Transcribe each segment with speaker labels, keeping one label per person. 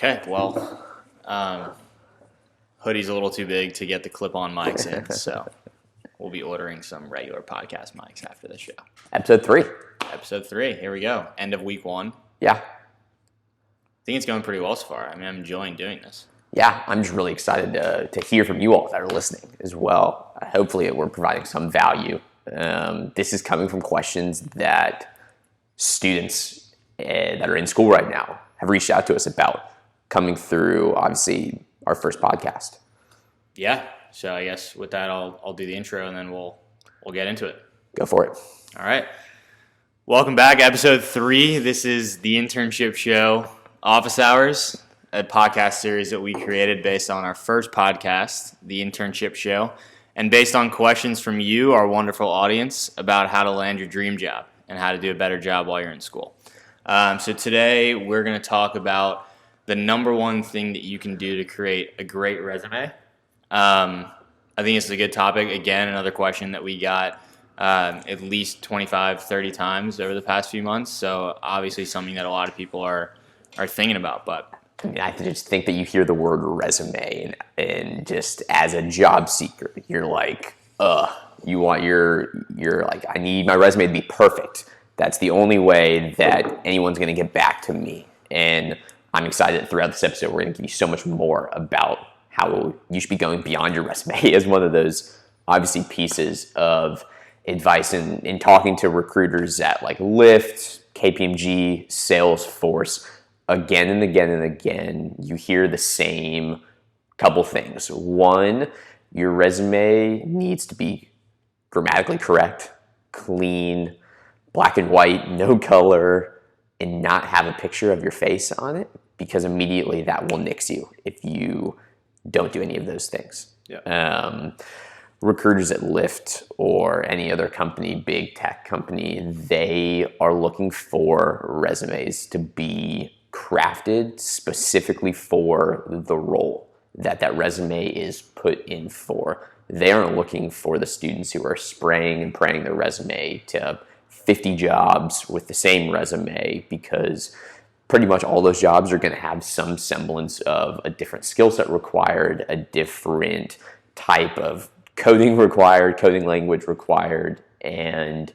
Speaker 1: Okay, well, hoodie's a little too big to get the clip-on mics in, so we'll be ordering some regular podcast mics after the show.
Speaker 2: Episode 3.
Speaker 1: Episode 3, here we go. End of week 1.
Speaker 2: Yeah.
Speaker 1: I think it's going pretty well so far. I mean, I'm enjoying doing this.
Speaker 2: Yeah, I'm just really excited to hear from you all that are listening as well. Hopefully we're providing some value. This is coming from questions that students that are in school right now have reached out to us about coming through, obviously, our first podcast.
Speaker 1: Yeah, so I guess with that, I'll do the intro and then we'll get into it.
Speaker 2: Go for it.
Speaker 1: All right. Welcome back, episode 3. This is the Internship Show, Office Hours, a podcast series that we created based on our first podcast, the Internship Show, and based on questions from you, our wonderful audience, about how to land your dream job and how to do a better job while you're in school. So today we're going to talk about the number one thing that you can do to create a great resume. I think it's a good topic. Again, another question that we got at least 25, 30 times over the past few months. So obviously something that a lot of people are thinking about. But
Speaker 2: I just think that you hear the word resume and just as a job seeker, you're like, you want you're like, I need my resume to be perfect. That's the only way that anyone's going to get back to me. And I'm excited that throughout this episode, we're going to give you so much more about how you should be going beyond your resume as one of those, obviously, pieces of advice in talking to recruiters at like Lyft, KPMG, Salesforce. Again and again and again, you hear the same couple things. One, your resume needs to be grammatically correct, clean, black and white, no color, and not have a picture of your face on it, because immediately that will nix you if you don't do any of those things.
Speaker 1: yeah.
Speaker 2: Recruiters at Lyft or any other company, big tech company, they are looking for resumes to be crafted specifically for the role that resume is put in for. They aren't looking for the students who are spraying and praying their resume to 50 jobs with the same resume, because pretty much all those jobs are going to have some semblance of a different skill set required, a different type of coding required, coding language required. And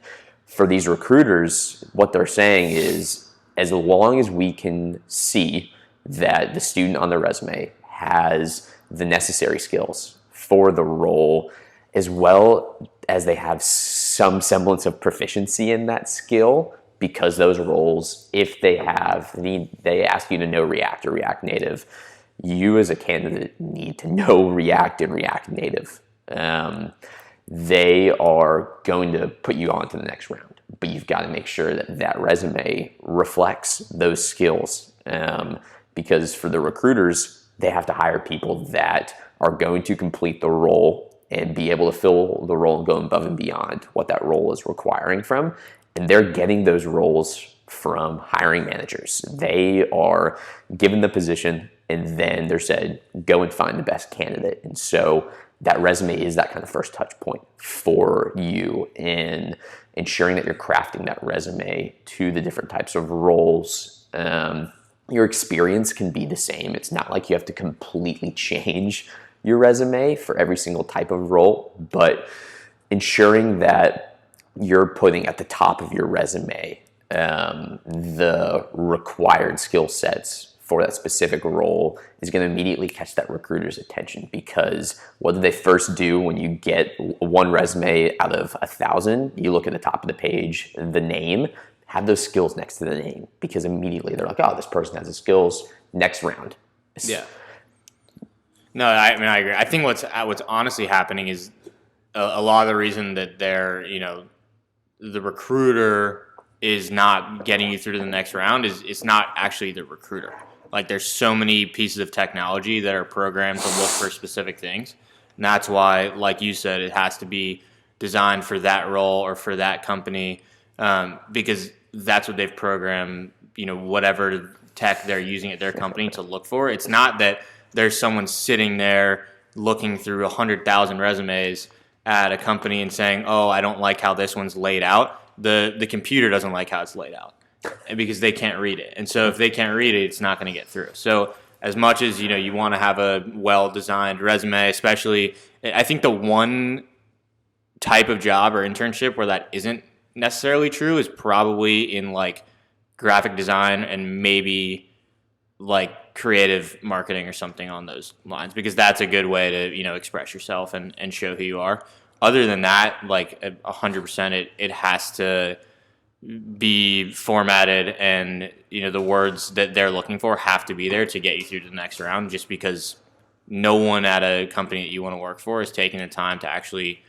Speaker 2: for these recruiters, what they're saying is, as long as we can see that the student on their resume has the necessary skills for the role, as well as they have some semblance of proficiency in that skill, because those roles, if they ask you to know React or React Native, you as a candidate need to know React and React Native. They are going to put you on to the next round, but you've got to make sure that resume reflects those skills, because for the recruiters, they have to hire people that are going to complete the role and be able to fill the role and go above and beyond what that role is requiring from. And they're getting those roles from hiring managers. They are given the position and then they're said, go and find the best candidate. And so that resume is that kind of first touch point for you in ensuring that you're crafting that resume to the different types of roles. Your experience can be the same. It's not like you have to completely change your resume for every single type of role, but ensuring that you're putting at the top of your resume the required skill sets for that specific role is going to immediately catch that recruiter's attention, because what do they first do when you get one resume out of 1,000? You look at the top of the page, the name, have those skills next to the name, because immediately they're like, oh, this person has the skills, next round.
Speaker 1: Yeah. No, I agree. I think what's honestly happening is a lot of the reason that the recruiter is not getting you through to the next round is it's not actually the recruiter. Like, there's so many pieces of technology that are programmed to look for specific things. And that's why, like you said, it has to be designed for that role or for that company, because that's what they've programmed, whatever tech they're using at their company to look for. It's not that there's someone sitting there looking through 100,000 resumes at a company and saying, oh, I don't like how this one's laid out. The computer doesn't like how it's laid out because they can't read it. And so if they can't read it, it's not going to get through. So as much as you want to have a well-designed resume, especially I think the one type of job or internship where that isn't necessarily true is probably in like graphic design and maybe like creative marketing or something on those lines, because that's a good way to express yourself and show who you are. Other than that, like 100%, it has to be formatted, and the words that they're looking for have to be there to get you through to the next round, just because no one at a company that you want to work for is taking the time to actually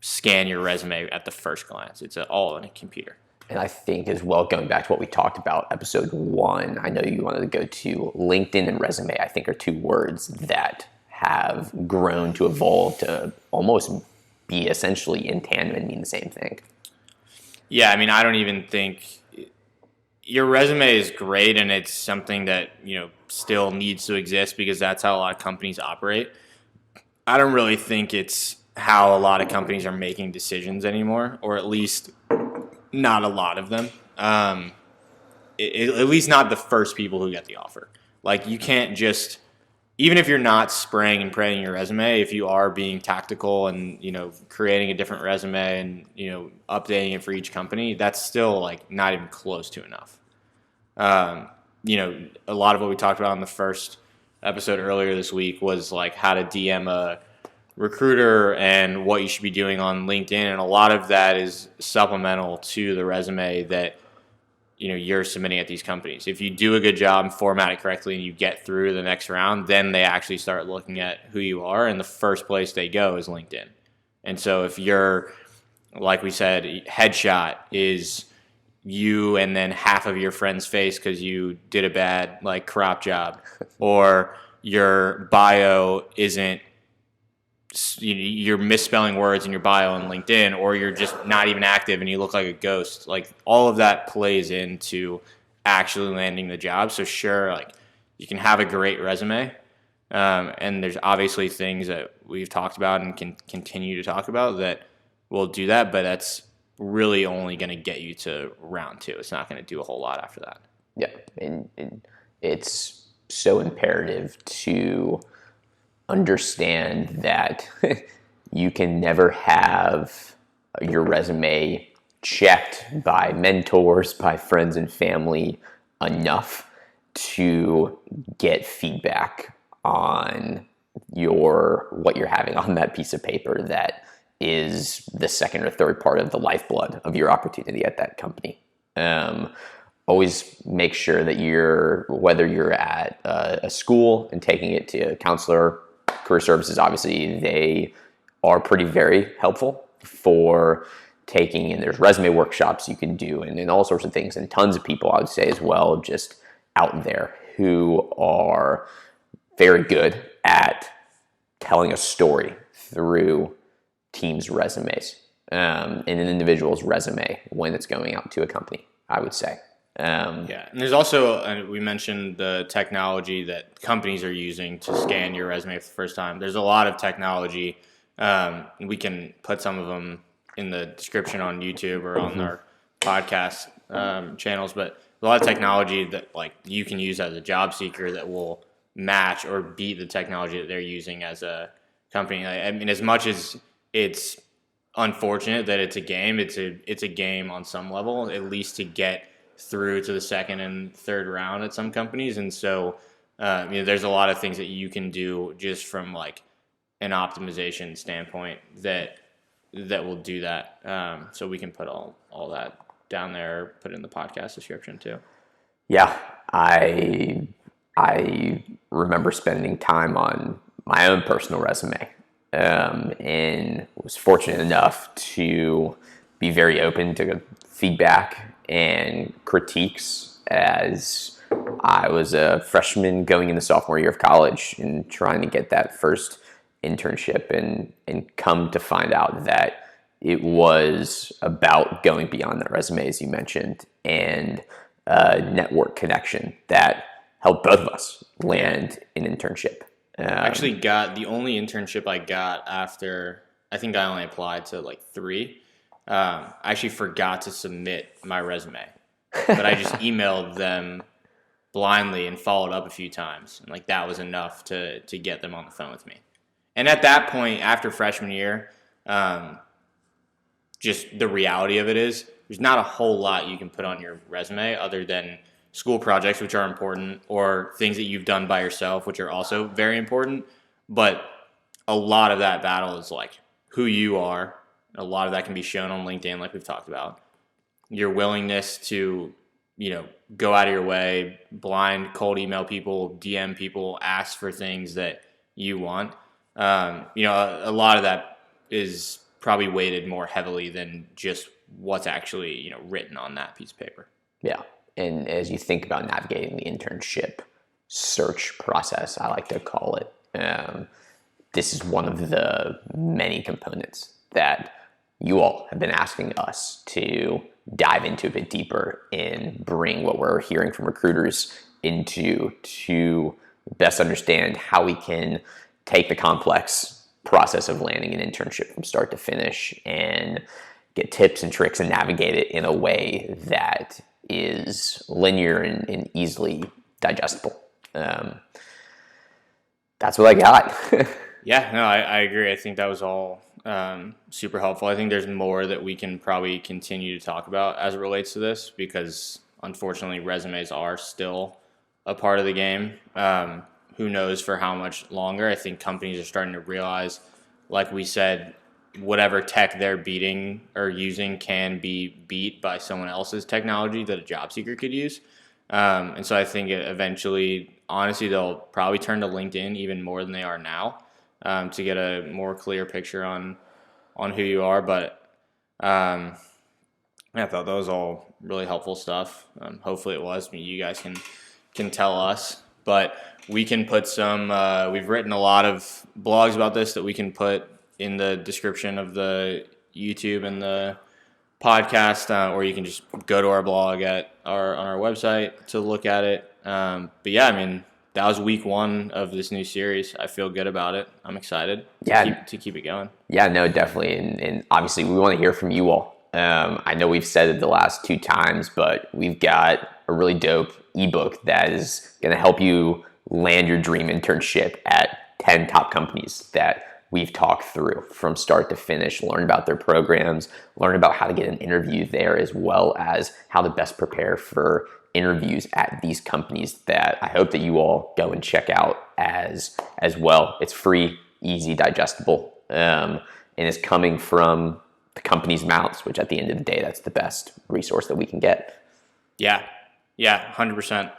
Speaker 1: scan your resume at the first glance. It's all on a computer.
Speaker 2: And I think as well, going back to what we talked about episode 1, I know you wanted to go to LinkedIn and resume, I think are two words that have grown to evolve to almost be essentially in tandem and mean the same thing.
Speaker 1: Yeah, I mean, I don't even think your resume is great, and it's something that still needs to exist because that's how a lot of companies operate. I don't really think it's how a lot of companies are making decisions anymore, or at least not a lot of them. At least not the first people who get the offer. Like, you can't just, even if you're not spraying and praying your resume, if you are being tactical and creating a different resume and updating it for each company, that's still like not even close to enough. A lot of what we talked about in the first episode earlier this week was like how to DM a recruiter and what you should be doing on LinkedIn, and a lot of that is supplemental to the resume that you're submitting at these companies. If you do a good job and format it correctly and you get through the next round, then they actually start looking at who you are, and the first place they go is LinkedIn. And so if you're, like we said, headshot is you and then half of your friend's face because you did a bad like crop job, or your bio isn't, you're misspelling words in your bio on LinkedIn, or you're just not even active and you look like a ghost. Like, all of that plays into actually landing the job. So sure, like, you can have a great resume, and there's obviously things that we've talked about and can continue to talk about that will do that, but that's really only going to get you to round 2. It's not going to do a whole lot after that.
Speaker 2: Yeah, and it's so imperative to understand that you can never have your resume checked by mentors, by friends and family enough to get feedback on what you're having on that piece of paper that is the second or third part of the lifeblood of your opportunity at that company. Always make sure that whether you're at a school and taking it to a counselor, career services, obviously, they are very helpful for taking, and there's resume workshops you can do and all sorts of things, and tons of people, I would say, as well, just out there who are very good at telling a story through teams' resumes, and an individual's resume when it's going out to a company, I would say.
Speaker 1: Yeah, and there's also, we mentioned the technology that companies are using to scan your resume for the first time. There's a lot of technology. We can put some of them in the description on YouTube or on our podcast channels, but a lot of technology that like you can use as a job seeker that will match or beat the technology that they're using as a company. I mean, as much as it's unfortunate that it's a game, it's a game on some level, at least to get through to the second and third round at some companies. And so there's a lot of things that you can do just from like an optimization standpoint that will do that. So we can put all that down there, put it in the podcast description too.
Speaker 2: Yeah, I remember spending time on my own personal resume, and was fortunate enough to be very open to feedback and critiques as I was a freshman going into sophomore year of college and trying to get that first internship, and come to find out that it was about going beyond that resume, as you mentioned, and network connection that helped both of us land an internship.
Speaker 1: I actually got the only internship I got after, I think I only applied to like 3. I actually forgot to submit my resume, but I just emailed them blindly and followed up a few times. And like that was enough to get them on the phone with me. And at that point, after freshman year, just the reality of it is there's not a whole lot you can put on your resume other than school projects, which are important, or things that you've done by yourself, which are also very important. But a lot of that battle is like who you are. A lot of that can be shown on LinkedIn, like we've talked about. Your willingness to, go out of your way, blind, cold email people, DM people, ask for things that you want. A lot of that is probably weighted more heavily than just what's actually, written on that piece of paper.
Speaker 2: Yeah. And as you think about navigating the internship search process, I like to call it, this is one of the many components that you all have been asking us to dive into a bit deeper and bring what we're hearing from recruiters into to best understand how we can take the complex process of landing an internship from start to finish and get tips and tricks and navigate it in a way that is linear and easily digestible. That's what I got.
Speaker 1: Yeah, no, I agree. I think that was all super helpful. I think there's more that we can probably continue to talk about as it relates to this because unfortunately resumes are still a part of the game. Who knows for how much longer? I think companies are starting to realize, like we said, whatever tech they're beating or using can be beat by someone else's technology that a job seeker could use. And so I think eventually, honestly, they'll probably turn to LinkedIn even more than they are now to get a more clear picture on who you are. But I thought that was all really helpful stuff. Hopefully it was. I mean, you guys can tell us. But we can put some, we've written a lot of blogs about this that we can put in the description of the YouTube and the podcast, or you can just go to our blog on our website to look at it. But yeah, I mean, that was week 1 of this new series. I feel good about it. I'm excited to keep it going.
Speaker 2: Yeah, no, definitely. And obviously we want to hear from you all. I know we've said it the last 2 times, but we've got a really dope ebook that is going to help you land your dream internship at 10 top companies that we've talked through from start to finish, learn about their programs, learn about how to get an interview there, as well as how to best prepare for interviews at these companies that I hope that you all go and check out as well. It's free, easy, digestible, and it's coming from the company's mouths, which at the end of the day, that's the best resource that we can get.
Speaker 1: Yeah, 100%.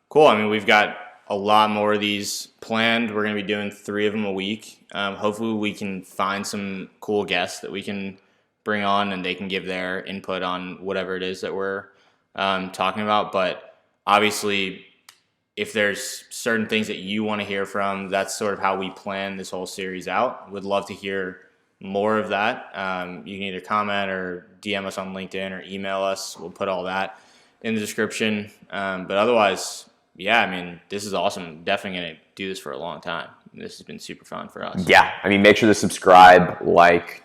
Speaker 1: Cool. I mean, we've got a lot more of these planned. We're going to be doing 3 of them a week. Hopefully we can find some cool guests that we can bring on and they can give their input on whatever it is that we're talking about. But obviously, if there's certain things that you want to hear from, that's sort of how we plan this whole series out. Would love to hear more of that. You can either comment or DM us on LinkedIn or email us. We'll put all that in the description. But otherwise, yeah, I mean, this is awesome. Definitely going to do this for a long time. This has been super fun for us.
Speaker 2: Yeah, I mean, make sure to subscribe,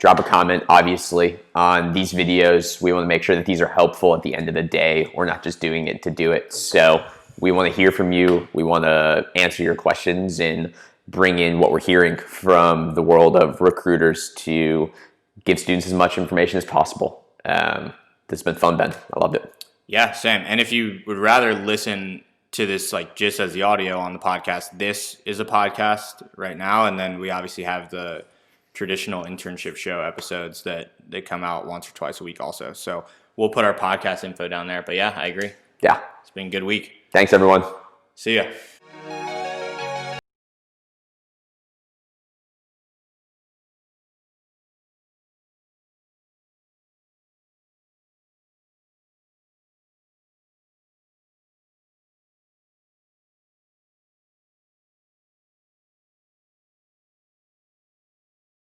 Speaker 2: drop a comment, obviously, on these videos. We want to make sure that these are helpful at the end of the day. We're not just doing it to do it. So we want to hear from you. We want to answer your questions and bring in what we're hearing from the world of recruiters to give students as much information as possible. This has been fun, Ben. I loved it.
Speaker 1: Yeah, same. And if you would rather listen to this just as the audio on the podcast, this is a podcast right now, and then we obviously have the traditional internship show episodes that come out once or twice a week also. So we'll put our podcast info down there. But yeah, I agree.
Speaker 2: Yeah.
Speaker 1: It's been a good week.
Speaker 2: Thanks, everyone.
Speaker 1: See ya.